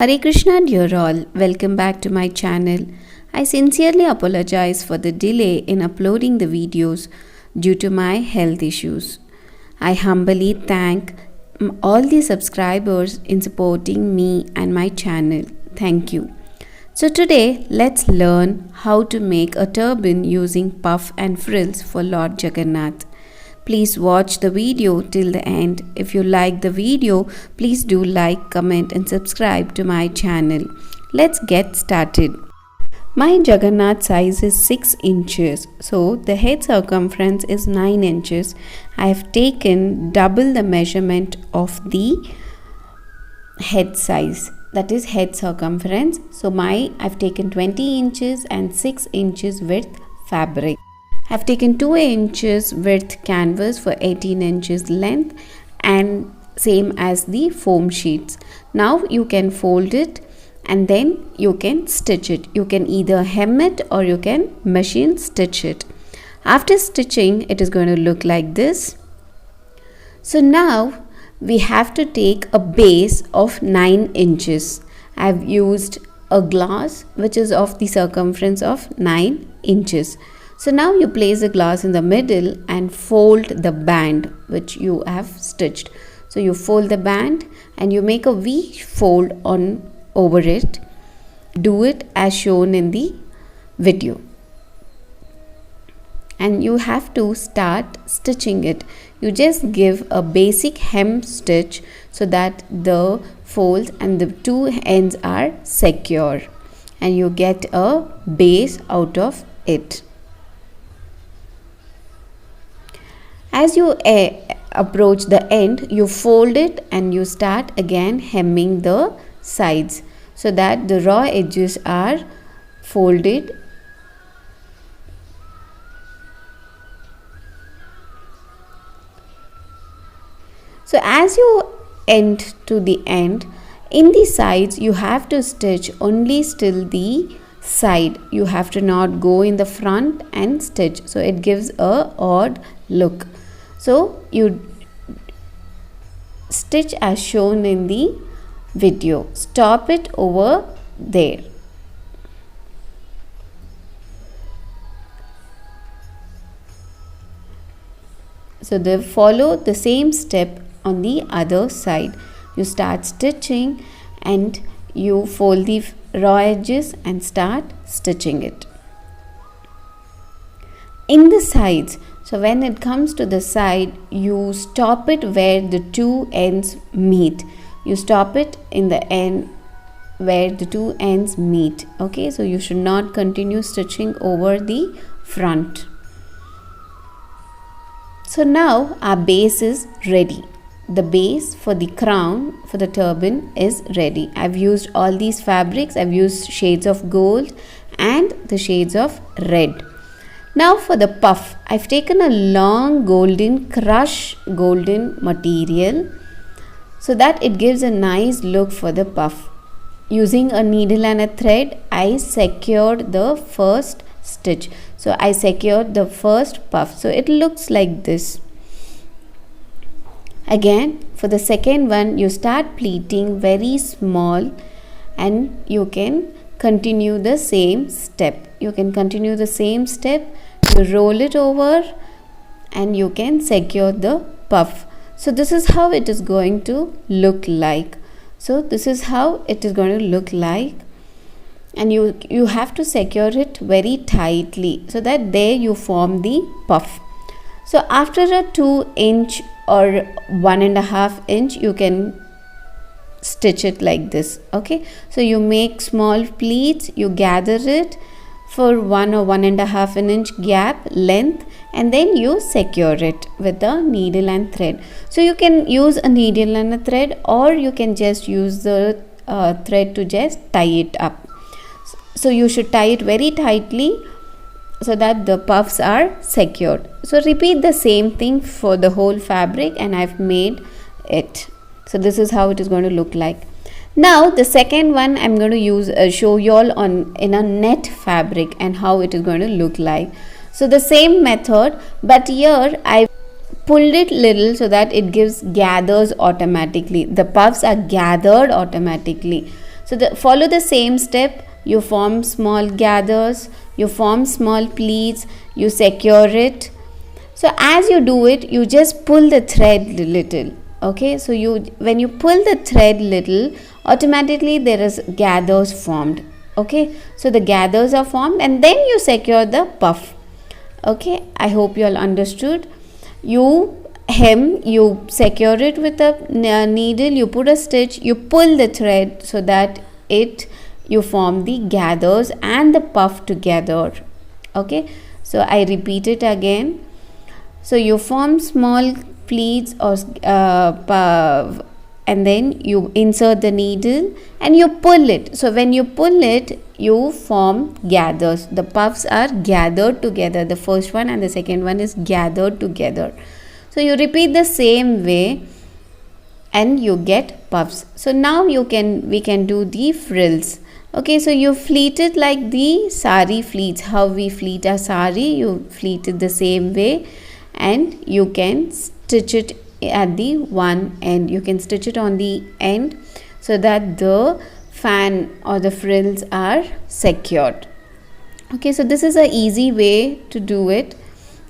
Hare Krishna, dear all. Welcome back to my channel. I sincerely apologize for the delay in uploading the videos due to my health issues. I humbly thank all the subscribers in supporting me and my channel. Thank you. So today, let's learn how to make a turban using puff and frills for Lord Jagannath. Please watch the video till the end. If you like the video, please do like, comment and subscribe to my channel. Let's get started. My Jagannath size is 6 inches. So the head circumference is 9 inches. I have taken double the measurement of the head size. That is head circumference. So I've taken 20 inches and 6 inches width fabric. I've taken 2 inches width canvas for 18 inches length and same as the foam sheets. Now you can fold it and then you can stitch it. You can either hem it or you can machine stitch it. After stitching, it is going to look like this. So now we have to take a base of 9 inches. I've used a glass which is of the circumference of 9 inches. So now you place the glass in the middle and fold the band which you have stitched. So you fold the band and you make a V fold over it. Do it as shown in the video. And you have to start stitching it. You just give a basic hem stitch so that the folds and the two ends are secure. And you get a base out of it. As you approach the end, you fold it and you start again hemming the sides so that the raw edges are folded. So as you end to the end, in the sides you have to stitch only still the side. You have to not go in the front and stitch. So it gives a odd look. So you stitch as shown in the video. Stop it over there. So they follow the same step on the other side. You start stitching and you fold the raw edges and start stitching it. In the sides, so when it comes to the side, you stop it where the two ends meet. You stop it in the end where the two ends meet. Okay, so you should not continue stitching over the front. So now our base is ready. The base for the crown for the turban is ready. I've used all these fabrics. I've used shades of gold and the shades of red. Now for the puff, I've taken a long crushed golden material so that it gives a nice look for the puff. Using a needle and a thread, I secured the first stitch. So I secured the first puff. So it looks like this. Again, for the second one, you start pleating very small and you can continue the same step. You roll it over and you can secure the puff. So this is how it is going to look like. And you have to secure it very tightly so that there you form the puff. So after a 2 inch or 1.5 inch, you can stitch it like this. Okay, so you make small pleats, you gather it for 1 or 1.5 inch gap length and then you secure it with a needle and thread. So you can use a needle and a thread or you can just use the thread to just tie it up. So you should tie it very tightly so that the puffs are secured. So repeat the same thing for the whole fabric and I've made it. So this is how it is going to look like. Now the second one I'm going to show you all in a net fabric and how it is going to look like. So the same method, but here I pulled it little so that it gathers automatically. The puffs are gathered automatically. So follow the same step. You form small gathers, you form small pleats, you secure it. So as you do it, you just pull the thread little. Okay, so when you pull the thread little, automatically there is gathers formed. Okay, so the gathers are formed, and then you secure the puff. Okay, I hope you all understood. You hem, you secure it with a needle, you put a stitch, you pull the thread so that you form the gathers and the puff together. Okay, so I repeat it again. So you form small pleats or and then you insert the needle and you pull it. So when you pull it, you form gathers. The puffs are gathered together. The first one and the second one is gathered together. So you repeat the same way and you get puffs. So now we can do the frills. Okay, so you fleet it like the sari fleets. How we fleet a sari, you fleet it the same way, and you can stitch it at the one end. You can stitch it on the end so that the fan or the frills are secured. Okay, so this is a easy way to do it.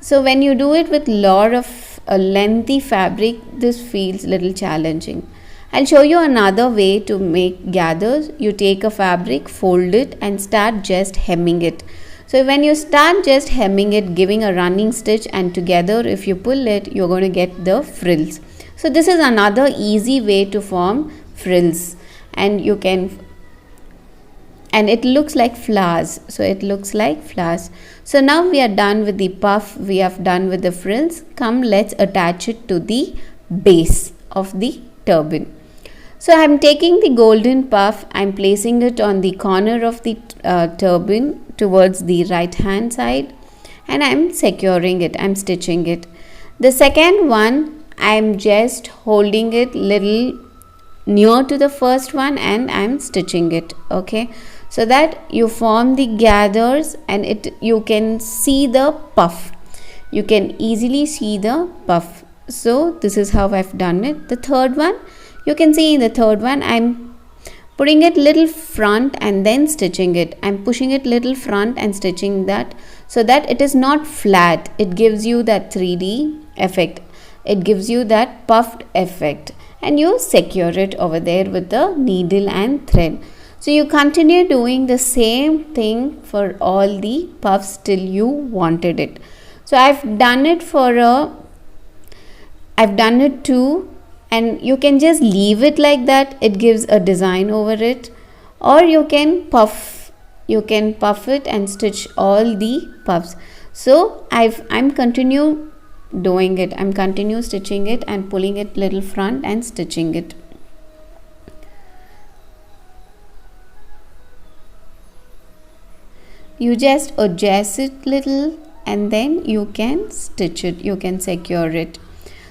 So when you do it with lot of a lengthy fabric, this feels little challenging. I'll show you another way to make gathers. You take a fabric, fold it and start just hemming it. So when you start just hemming it, giving a running stitch, and together if you pull it, you're going to get the frills. So this is another easy way to form frills, and it looks like flowers. So it looks like flowers. So now we are done with the puff, we have done with the frills. Come, let's attach it to the base of the turban. So I am taking the golden puff, I am placing it on the corner of the turban towards the right hand side, and I am securing it, I am stitching it. The second one, I am just holding it little near to the first one and I am stitching it. Okay, so that you form the gathers and you can see the puff. You can easily see the puff. So this is how I've done it. The third one, you can see in the third one, I'm putting it little front and then stitching it. I'm pushing it little front and stitching that so that it is not flat. It gives you that 3D effect. It gives you that puffed effect, and you secure it over there with the needle and thread. So you continue doing the same thing for all the puffs till you wanted it. So I've done it two, and you can just leave it like that. It gives a design over it, or you can puff it and stitch all the puffs. So I'm continue doing it. I'm continue stitching it and pulling it little front and stitching it. You just adjust it little and then you can stitch it, you can secure it.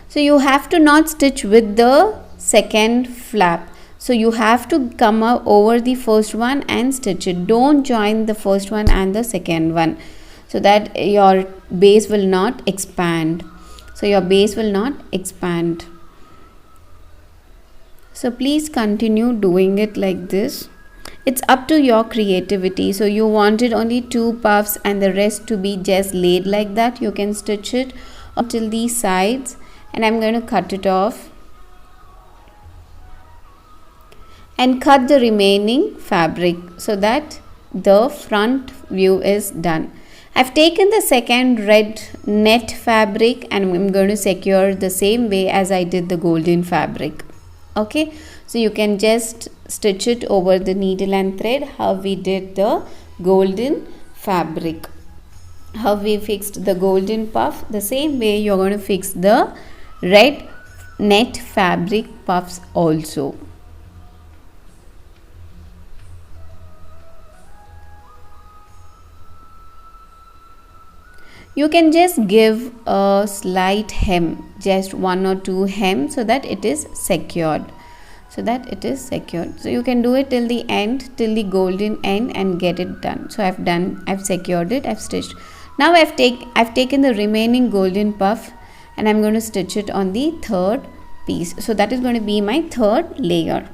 So you have to not stitch with the second flap. So you have to come over the first one and stitch it. Don't join the first one and the second one, so that your base will not expand. So your base will not expand. So please continue doing it like this. It's up to your creativity. So you wanted only 2 puffs and the rest to be just laid like that, you can stitch it until the sides, and I'm going to cut it off and cut the remaining fabric so that the front view is done. I've taken the second red net fabric and I'm going to secure the same way as I did the golden fabric. Okay, so you can just stitch it over the needle and thread how we did the golden fabric, how we fixed the golden puff. The same way you're going to fix the red net fabric puffs also. You can just give a slight hem, just 1 or 2 hem, so that it is secured. So you can do it till the end, till the golden end, and get it done. So I've secured it, I've stitched. Now I've taken the remaining golden puff and I'm going to stitch it on the third piece. So that is going to be my third layer.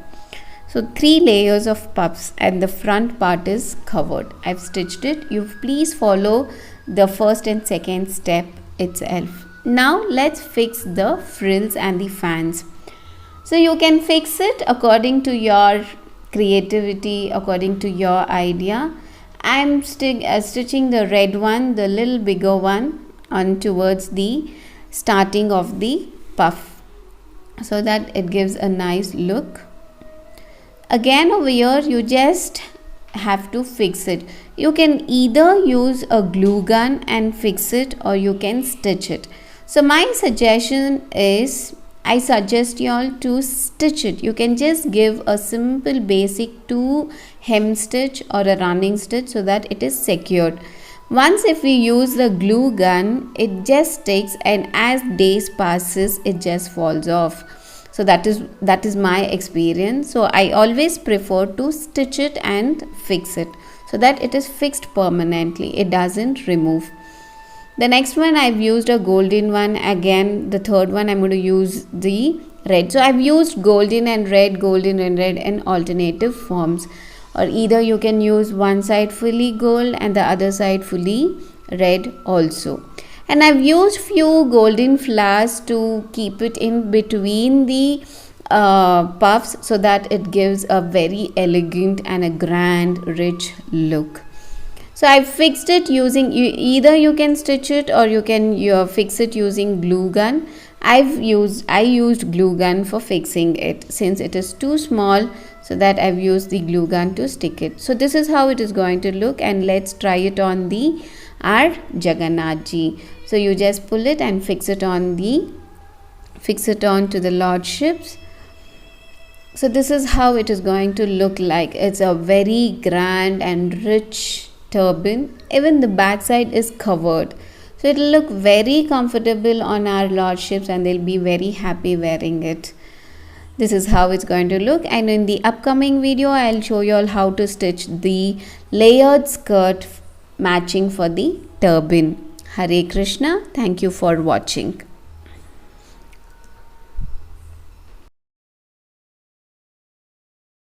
So 3 layers of puffs and the front part is covered. I've stitched it. You please follow the first and second step itself. Now let's fix the frills and the fans. So you can fix it according to your creativity, according to your idea. I'm stitching the red one, the little bigger one, on towards the starting of the puff, so that it gives a nice look. Again over here you just have to fix it. You can either use a glue gun and fix it, or you can stitch it. So my suggestion is, I suggest you all to stitch it. You can just give a simple basic 2 hem stitch or a running stitch so that it is secured. Once if we use the glue gun, it just sticks, and as days passes it just falls off. So that is my experience. So I always prefer to stitch it and fix it so that it is fixed permanently. It doesn't remove. The next one I've used a golden one. Again, the third one I'm going to use the red. So I've used golden and red in alternative forms, or either you can use one side fully gold and the other side fully red also. And I've used few golden flowers to keep it in between the puffs so that it gives a very elegant and a grand rich look. So I fixed it using, either you can stitch it or you can fix it using glue gun. I used glue gun for fixing it since it is too small, so that I've used the glue gun to stick it. So this is how it is going to look, and let's try it on the our Jagannath ji. So you just pull it and fix it on to the lordships. So this is how it is going to look like. It's a very grand and rich turban. Even the back side is covered, so it will look very comfortable on our lordships and they'll be very happy wearing it. This is how it's going to look, and in the upcoming video I'll show you all how to stitch the layered skirt matching for the turban. Hare Krishna. Thank you for watching.